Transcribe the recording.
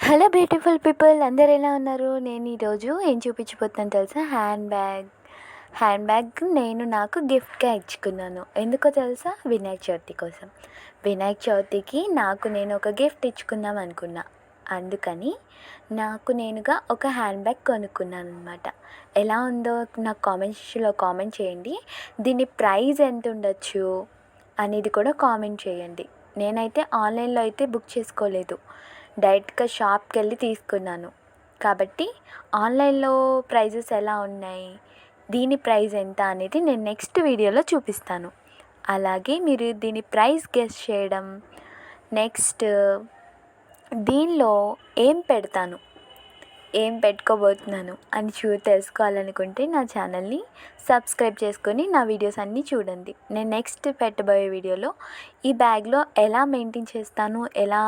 Hello beautiful people, అందరు ఎలా ఉన్నారు? నేను ఈరోజు ఏం చూపించబోతున్నాను తెలుసా? హ్యాండ్ బ్యాగ్ నేను నాకు గిఫ్ట్గా ఇచ్చుకున్నాను. ఎందుకో తెలుసా? వినాయక చవితి కోసం. వినాయక చవితికి నేను ఒక గిఫ్ట్ ఇచ్చుకుందాం అనుకున్నా. అందుకని నాకు నేనుగా ఒక హ్యాండ్ బ్యాగ్ కొనుక్కున్నాను అనమాట. ఎలా ఉందో నాకు కామెంట్స్లో కామెంట్ చేయండి. దీని ప్రైస్ ఎంత ఉండొచ్చు అనేది కూడా కామెంట్ చేయండి. నేనైతే ఆన్లైన్లో అయితే బుక్ చేసుకోలేదు, డైరెక్ట్గా షాప్కి వెళ్ళి తీసుకున్నాను. కాబట్టి ఆన్లైన్లో ప్రైజెస్ ఎలా ఉన్నాయి, దీని ప్రైస్ ఎంత అనేది నేను నెక్స్ట్ వీడియోలో చూపిస్తాను. అలాగే మీరు దీని ప్రైస్ గెస్ చేయడం, నెక్స్ట్ దీనిలో ఏం పెడతాను, ఏం పెట్టుకోబోతున్నాను అని తెలుసుకోవాలనుకుంటే నా ఛానల్ని సబ్స్క్రైబ్ చేసుకొని నా వీడియోస్ అన్నీ చూడండి. నేను నెక్స్ట్ పెట్టబోయే వీడియోలో ఈ బ్యాగ్లో ఎలా మెయింటైన్ చేస్తాను, ఎలా